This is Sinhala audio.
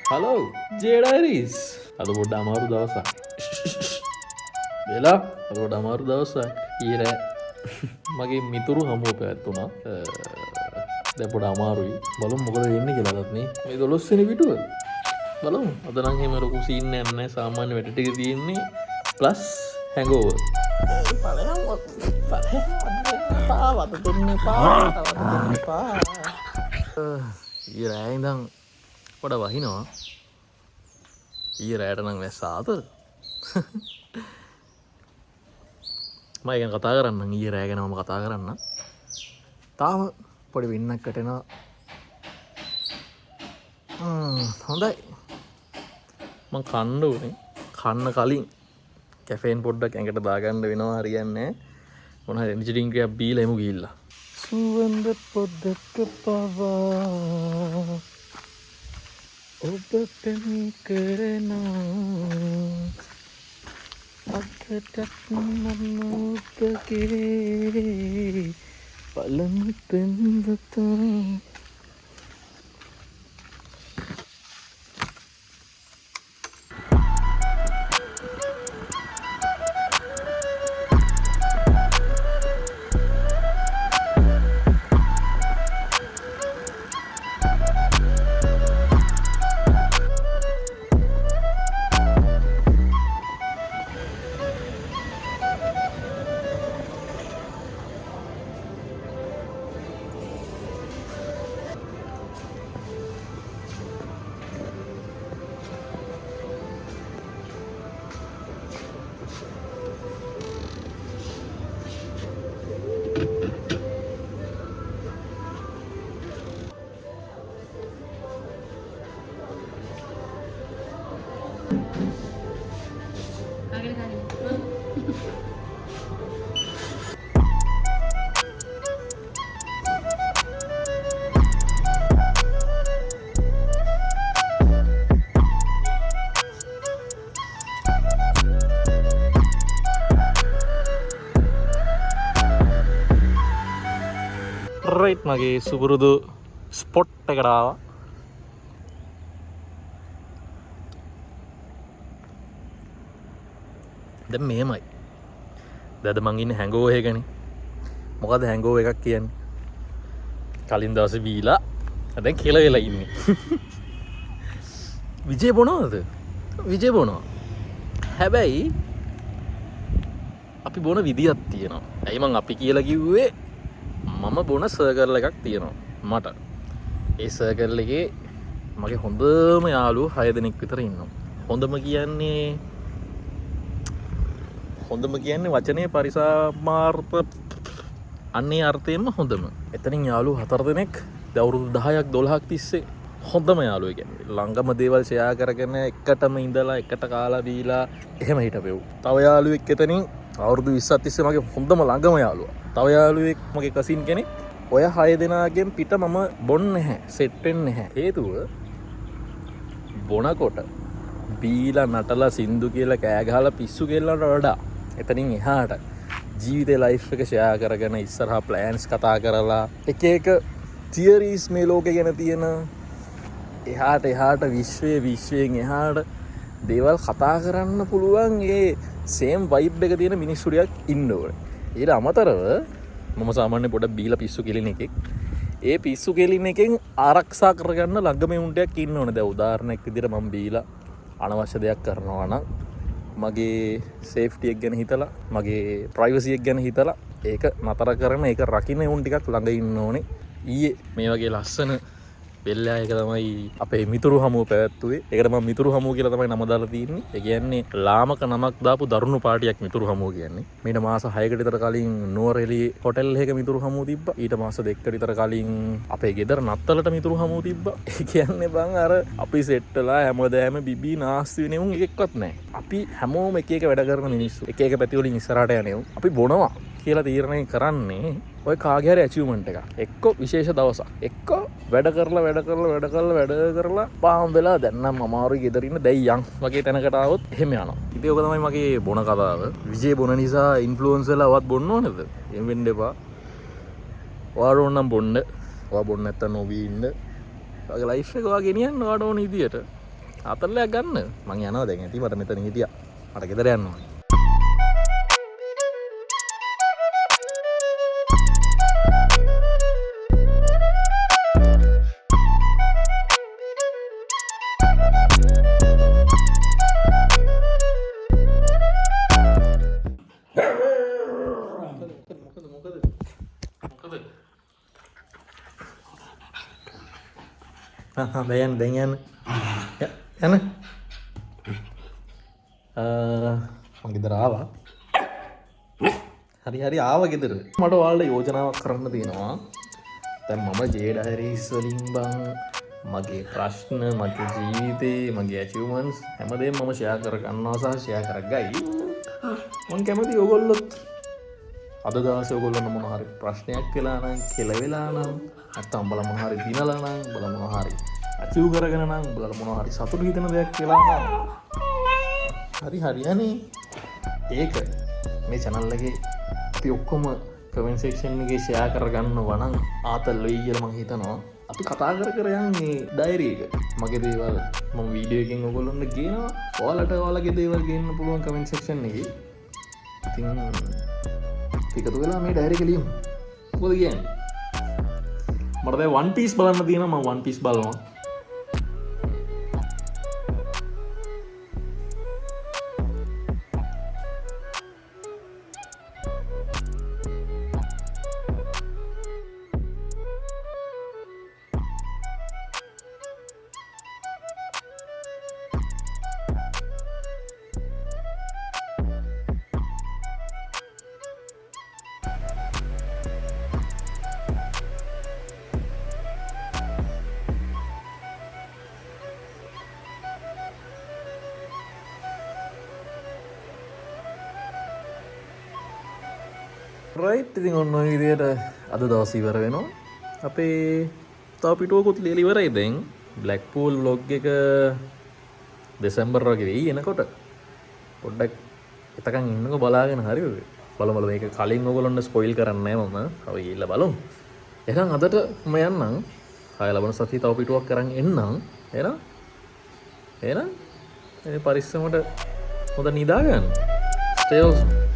හලෝ ජේඩයිරිස් අද පොඩ්ඩ අමාරු දවසක් වෙලා අද පොඩ අමාරු දවසක් ඊරෑ මගේ මිතුරු හමුව පැත්තුනා දැපොඩ අමාරුයි බලු මොකද වෙන්න කියලාගත්නේ මේ දොළොස්සෙන පිටුව බලමු අදනම් හෙම ලොකු සීන්න යන්න සාමාන්‍ය වැඩටික තියෙන්නේ ප්ලස් හැඟෝව ඊරෑයිදම් පොඩ වහිනවා ඊ රෑට නම් වැස්සාත මයගැන කතා කරන්න ඊ රෑගෙනම කතා කරන්න තාම පොඩි වෙන්නක් කටෙනවා හොඳයි මං කණ්ඩ වනේ කන්න කලින් කැෆේන් පොඩ්ඩක් ඇඟට දාගන්න වෙනවා හරියන්නේ මොන එනිජිටිංකයක් බීල එමු ගිල්ලා සුවන්ද පොද්දක පවා ඔබට කරනා අකටත් මම ඔබගේ පළමු පෙම්වතා රයිට් මගේ සුපුරුදු ස්පොට් එකටාව ද මේමයි දද මංගන්න හැඟෝහය ගැන මොකද හැඟෝ එකක් කියන්නේ කලින් දවස බීලා ඇදැන් කෙල වෙලා ඉන්න විජය බොනවද විජය බොනවා හැබැයි අපි බොන විදිහත් තියෙනවා ඇයිමං අපි කියලා කිව්වේ මම බොන සර්කරල එකක් තියෙනවා මට ඒ සර්කරල එකේ මගේ හොඳම යාලු 6 දෙනෙක් විතර ඉන්නවා හොඳම කියන්නේ වචනය පරිසමාර්ථ අන්නේ අර්ථයෙන්ම හොඳම එතනින් යාලු 4 දෙනෙක් දවුරුදු 10ක් 12ක් තිස්සේ හොඳම යාළුවෝ කියන්නේ ළඟම දේවල් ෂෙයා කරගෙන එකටම ඉඳලා එකට කාලා බීලා එහෙම හිටපෙව් තව යාළුවෙක් එතනින් අවුරුදු 20ක් තිස්සේ මගේ හොඳම ළඟම යාළුවා තව යාළුවෙක් මගේ කසින් කෙනෙක් ඔය 6 දෙනාගෙන් පිට මම බොන්නේ නැහැ සෙට් වෙන්නේ නැහැ හේතුව බොනකොට බීලා නටලා සින්දු කියලා කෑ ගහලා පිස්සු කෙල්ලන්ට වඩා එතනින් එහාට ජීවිතේ ලයිෆ් එක ෂෙයා කරගෙන ඉස්සරහා ප්ලෑන්ස් කතා කරලා එක එක තියරිස් මේ ලෝකේ ගැන තියෙන එහාට විශ්වයෙන් එහාට දේවල් කතා කරන්න පුළුවන් ඒ සේම් වයිබ් එක තියෙන මිනිස්සුරියක් ඉන්න ඕනේ ඊට අමතරව මම සාමාන්‍ය පොඩ බීලා පිස්සු කෙලින එකෙක් ඒ පිස්සු කෙලින එකෙන් ආරක්ෂා කරගන්න ළඟම උන්ටයක් ඉන්න ඕනේ දැන් උදාහරණයක් විදිහට මම බීලා අනවශ්‍ය දෙයක් කරනවා නම් මගේ සේෆ්ටි එක ගැන හිතලා මගේ ප්‍රයිවසි එක ගැන හිතලා ඒක නතර කරන ඒක රකින්න උන් ටිකක් ළඟ ඉන්න ඕනේ ඊයේ මේ වගේ ලස්සන වෙල්ලායක තමයි අපේ මිතුරු හමුව පැවැත්තුවේ ඒකට මම මිතුරු හමුව කියලා තමයි නම දාලා තියෙන්නේ ඒ කියන්නේ ලාමක නමක් දාපු දරුණු පාටියක් මිතුරු හමුව කියන්නේ මීට මාස 6කට විතර කලින් නුවරඑළිය හොටෙල් එකක මිතුරු හමුව තිබ්බා ඊට මාස 2කට විතර කලින් අපේ ගෙදර නත්තලට මිතුරු හමුව තිබ්බා ඒ කියන්නේ බං අර අපි සෙට්ටලා හැමදාම බිබී නාස්ති වෙන උන් එකෙක්වත් නැහැ අපි හැමෝම එක එක වැඩ කරන මිනිස්සු එක එක පැති වලින් ඉස්සරහට යන්නේ අපි බොනවා කියලා තීරණය කරන්නේ ඔය කාගේ හරි ඇචීව්මන්ට් එකක් එක්ක විශේෂ දවසක් එක්ක වැඩ කරලා පාම් වෙලා දැන් නම් අමාරුයි ගෙදර ඉන්න දැන් යන් වගේ තැනකට ආවොත් එහෙම යනවා ඉතින් ඔක තමයි මගේ බොන කතාව විජේ බොන නිසා ඉන්ෆ්ලුවෙන්සර්ලාවත් බොන්න ඕනද එහෙම වෙන්න එපා ඔයාලා ඕන නම් බොන්න ඔයා බොන්න නැත්තම් නොවී ඉන්න ඔයාගේ ලයිෆ් එක ඔයා ගෙනියන්න ඔයාට ඕන විදියට ආතල්ලයක් ගන්න මං යනවා දැන් ඇති මට මෙතන හිටියා මට ගෙදර යන්න ඕනේ දැන් යන්න යන්න මං ගෙදර ආවා හරි ආව ගෙදර මට ඔයාලට යෝජනාවක් කරන්න තියෙනවා දැන් මම ජේ ඩයරීස් වලින් බං මගේ ප්‍රශ්න මගේ ජීවිතේ මගේ ඇචීව්මන්ට්ස් හැමදේම මම ෂෙයා කර ගන්නවා සහ ෂෙයා කරගයි මං කැමති ඔයගොල්ලොත් අද දවසේ ඔයගොල්ලන්ට මොන හරි ප්‍රශ්නයක් වෙලා නම් කෙලවෙලා නම් නැත්නම් උඹලා මොන හරි දිනලා නම් උඹලා මොන හරි අචීව් කරගෙන නම් උඹලා මොන හරි සතුටු හිතෙන දෙයක් වෙලා නම් හරියනේ ඒක මේ channel එකේ අපි ඔක්කොම comment section එකේ share කරගන්නවා නම් ආතල් වෙයි කියලා මම හිතනවා අපි කතා කර යන්නේ ඩයරි එක මගේ දේවල් මම වීඩියෝ එකකින් ඔයගොල්ලන්ට ගේනවා ඔයාලට ඔයාලගේ දේවල් ගේන්න පුළුවන් comment section එකේ ඉතින් එකතු වෙලා මේ ඩයරි එක ලියමු මොකද කියන්නේ මට දැන් One Piece බලන්න තියෙනවා මම One Piece බලනවා රයිට් ඉතින් ඔන්න ඔය විදියට අද දවස් ඉවර වෙනවා අපේ තව පිටුවකුත් ලියලා ඉවරයි දැන් බ්ලැක්පූල් vlog එක දෙසැම්බර් වගේ වෙයි එනකොට පොඩ්ඩක් එතකන් ඉන්නකෝ බලාගෙන හරිද බලමු මේක කලින් ඔයගොල්ලන්ට ස්පොයිල් කරන්නේ නැහැ මම අපි ගිහිල්ලා බලමු එහෙනම් අදට මම යන්නම් ආය ලබන සතියේ තව පිටුවක් කරන් එන්නම් එහෙනම් මේ පරිස්සමට හොඳ නිදා ගන්න stay awesome